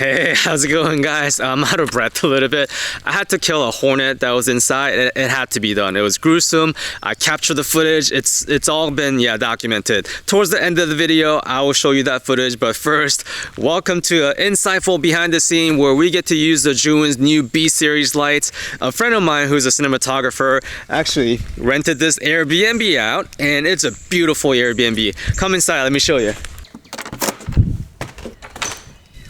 Hey, how's it going, guys? I'm out of breath a little bit. I had to kill a hornet that was inside. It had to be done. It was gruesome. I captured the footage. It's all been documented. Towards the end of the video, I will show you that footage. But first, welcome to an insightful behind the scene where we get to use the Zhiyun's new B series lights. A friend of mine who's a cinematographer actually rented this Airbnb out, and it's a beautiful Airbnb. Come inside. Let me show you.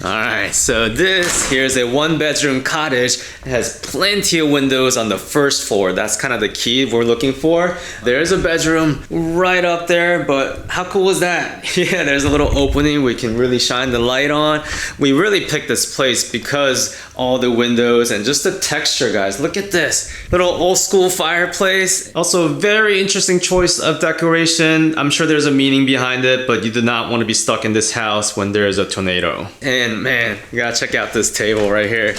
Alright, so here's a one-bedroom cottage. It has plenty of windows on the first floor. That's kind of the key we're looking for. There's a bedroom right up there, but how cool is that? Yeah, there's a little opening we can really shine the light on. We really picked this place because all the windows and just the texture, guys. Look at this little old school fireplace. Also, very interesting choice of decoration. I'm sure there's a meaning behind it, but you do not want to be stuck in this house when there's a tornado. And man, you gotta check out this table right here.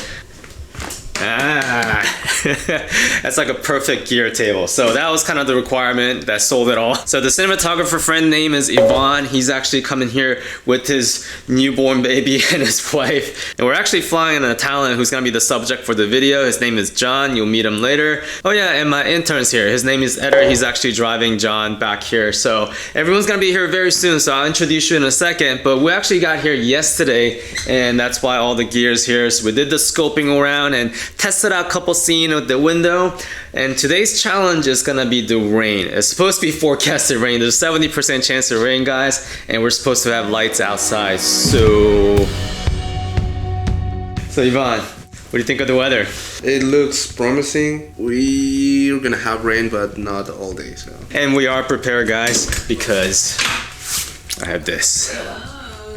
That's like a perfect gear table. So that was kind of the requirement that sold it all. So the cinematographer friend name is Ivan. He's actually coming here with his newborn baby and his wife. And we're actually flying a talent who's gonna be the subject for the video. His name is John. You'll meet him later. Oh yeah, and my intern's here. His name is Eder. He's actually driving John back here. So everyone's gonna be here very soon. So I'll introduce you in a second. But we actually got here yesterday, and that's why all the gear's here. So we did the scoping around and tested out a couple scenes with the window, and today's challenge is gonna be the rain. It's supposed to be forecasted rain. There's a 70% chance of rain, guys, and we're supposed to have lights outside. So Ivan, what do you think of the weather? It looks promising. We're gonna have rain, but not all day. So. And we are prepared, guys, because I have this.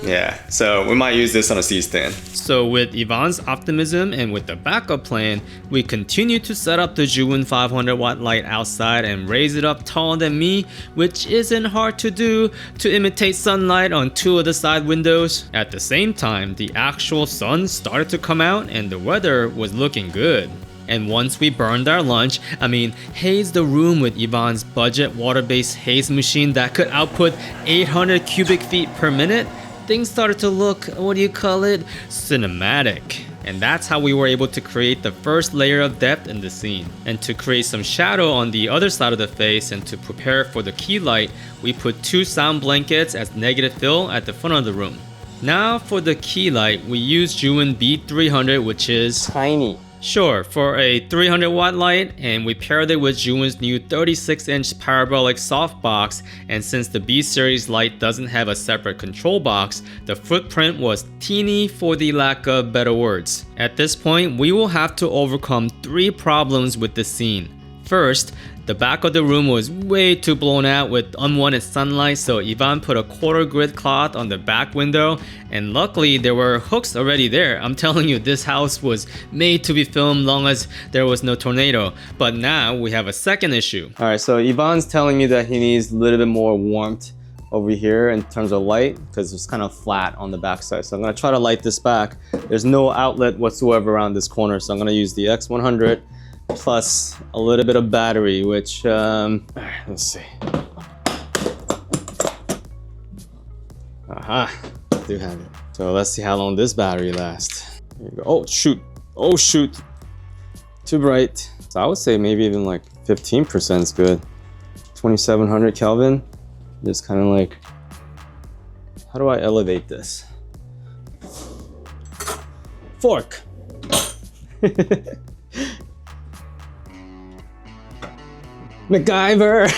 Yeah, so we might use this on a C-stand. So with Ivan's optimism and with the backup plan, we continue to set up the Zhiyun 500 watt light outside and raise it up taller than me, which isn't hard to do, to imitate sunlight on two of the side windows. At the same time, the actual sun started to come out and the weather was looking good. And once we burned our lunch, hazed the room with Ivan's budget water-based haze machine that could output 800 cubic feet per minute, things started to look, cinematic. And that's how we were able to create the first layer of depth in the scene. And to create some shadow on the other side of the face and to prepare for the key light, we put 2 sound blankets as negative fill at the front of the room. Now for the key light, we use Zhiyun B300, which is tiny. Sure, for a 300 watt light, and we paired it with Zhiyun's new 36-inch parabolic softbox, and since the B series light doesn't have a separate control box, the footprint was teeny for the lack of better words. At this point, we will have to overcome 3 problems with the scene. First, the back of the room was way too blown out with unwanted sunlight, so Ivan put a quarter grid cloth on the back window, and luckily there were hooks already there. I'm telling you, this house was made to be filmed long as there was no tornado. But now we have a second issue. Alright, so Ivan's telling me that he needs a little bit more warmth over here in terms of light because it's kind of flat on the back side. So I'm going to try to light this back. There's no outlet whatsoever around this corner, so I'm going to use the X100 plus a little bit of battery, which let's see. Aha, I do have it. So let's see how long this battery lasts. There you go. Oh shoot, oh shoot, too bright. So I would say maybe even like 15% is good. 2700 Kelvin. Just kind of like, how do I elevate this? Fork. MacGyver!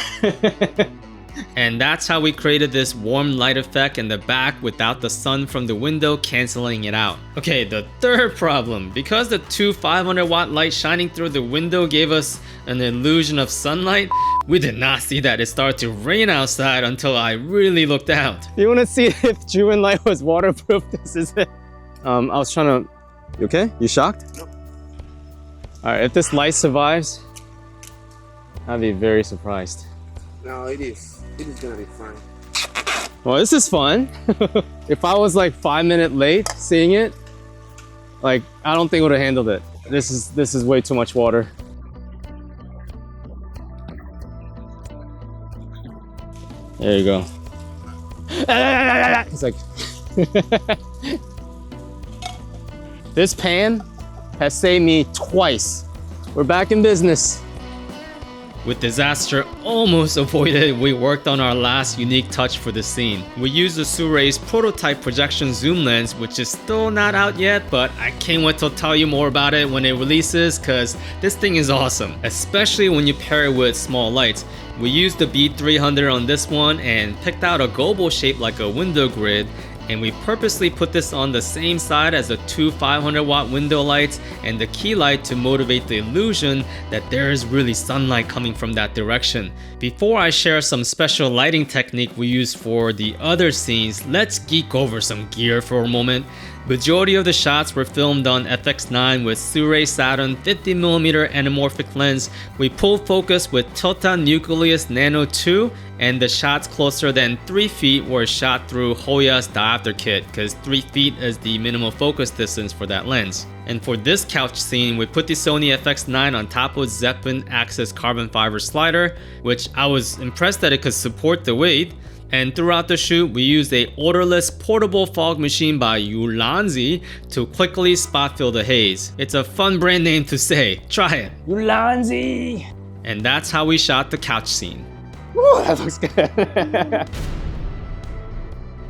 And that's how we created this warm light effect in the back without the sun from the window canceling it out. Okay, the third problem. Because the 2 500 watt lights shining through the window gave us an illusion of sunlight, we did not see that it started to rain outside until I really looked out. You want to see if Zhiyun light was waterproof? This is it. I was trying to... You okay? You shocked? No. Alright, if this light survives, I'd be very surprised. No, it is. It is gonna be fine. Well, this is fun. If I was like 5 minutes late seeing it, like I don't think I would have handled it. This is way too much water. There you go. It's like This pan has saved me twice. We're back in business. With disaster almost avoided, we worked on our last unique touch for the scene. We used the Suray's prototype projection zoom lens, which is still not out yet, but I can't wait to tell you more about it when it releases, cause this thing is awesome, especially when you pair it with small lights. We used the B300 on this one and picked out a gobo shape like a window grid, and we purposely put this on the same side as the two 500 watt window lights and the key light to motivate the illusion that there is really sunlight coming from that direction. Before I share some special lighting technique we use for the other scenes, let's geek over some gear for a moment. Majority of the shots were filmed on FX9 with Suray Saturn 50mm anamorphic lens. We pulled focus with Tilta Nucleus Nano 2, and the shots closer than 3 feet were shot through Hoya's diopter kit, because 3 feet is the minimal focus distance for that lens. And for this couch scene, we put the Sony FX9 on top of Zeppelin Axis carbon fiber slider, which I was impressed that it could support the weight. And throughout the shoot, we used a odorless portable fog machine by Ulanzi to quickly spot fill the haze. It's a fun brand name to say. Try it. Ulanzi! And that's how we shot the couch scene. Woo, that looks good.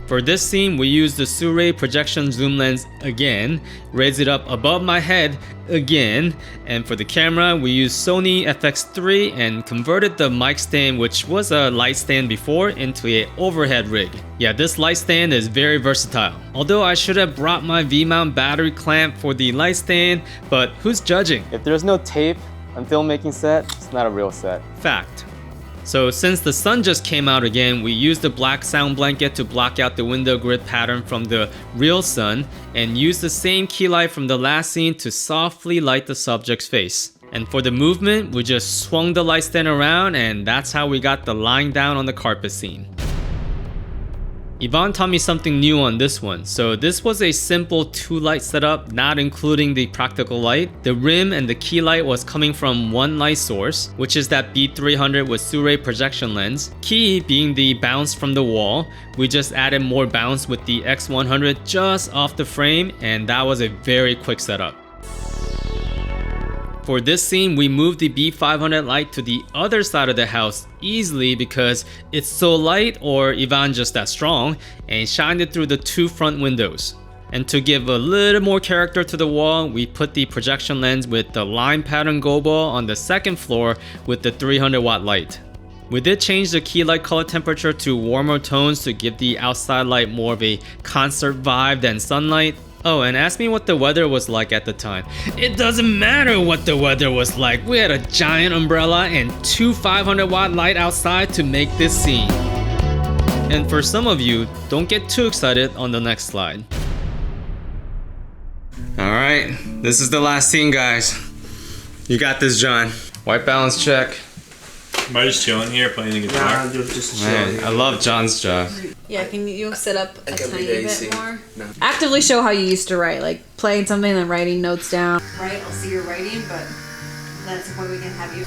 For this scene, we used the Suray projection zoom lens again, raised it up above my head again, and for the camera, we used Sony FX3 and converted the mic stand, which was a light stand before, into an overhead rig. Yeah, this light stand is very versatile. Although I should have brought my V-mount battery clamp for the light stand, but who's judging? If there's no tape on filmmaking set, it's not a real set. Fact. So since the sun just came out again, we used the black sound blanket to block out the window grid pattern from the real sun and used the same key light from the last scene to softly light the subject's face. And for the movement, we just swung the light stand around, and that's how we got the lying down on the carpet scene. Ivan taught me something new on this one. So this was a simple 2 light setup, not including the practical light. The rim and the key light was coming from one light source, which is that B300 with Suray projection lens. Key being the bounce from the wall. We just added more bounce with the X100 just off the frame, and that was a very quick setup. For this scene, we moved the B500 light to the other side of the house easily because it's so light, or Ivan just that strong, and shined it through the 2 front windows. And to give a little more character to the wall, we put the projection lens with the line pattern gobo on the 2nd floor with the 300 watt light. We did change the key light color temperature to warmer tones to give the outside light more of a concert vibe than sunlight. Oh, and ask me what the weather was like at the time. It doesn't matter what the weather was like. We had a giant umbrella and 2 500 watt light outside to make this scene. And for some of you, don't get too excited on the next slide. Alright, this is the last scene, guys. You got this, John. White balance check. Am I just chilling here playing the guitar? Nah, you're just Man, chilling. I love John's job. Yeah, can you sit up a can be tiny lazy. bit more? No. Actively show how you used to write, like playing something and then writing notes down. Right, I'll see your writing, but that's the point we can have you.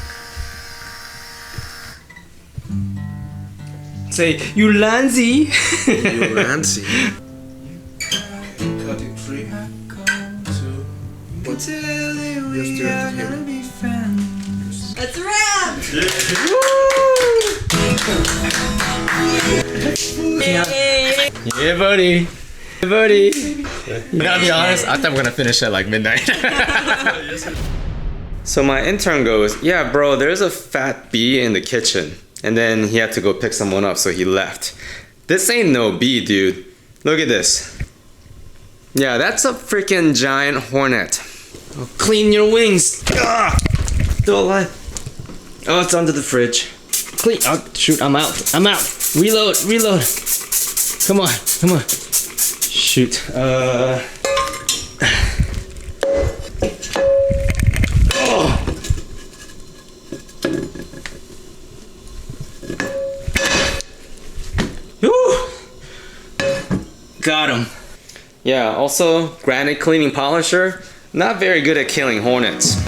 Say, Ulanzi! You're Nancy. Cut it 3, 2, 1. Just do it here. That's a wrap! Yeah, buddy. Hey, buddy. You gotta be honest, I thought we were gonna finish at like midnight. So my intern goes, yeah, bro, there's a fat bee in the kitchen. And then he had to go pick someone up, so he left. This ain't no bee, dude. Look at this. Yeah, that's a freaking giant hornet. Oh, clean your wings. Ugh. Still alive. Oh, it's under the fridge. Clean. Oh, shoot, I'm out. I'm out. Reload, reload. Come on, come on. Shoot. Oh. Whew. Got him. Yeah, also, granite cleaning polisher, not very good at killing hornets.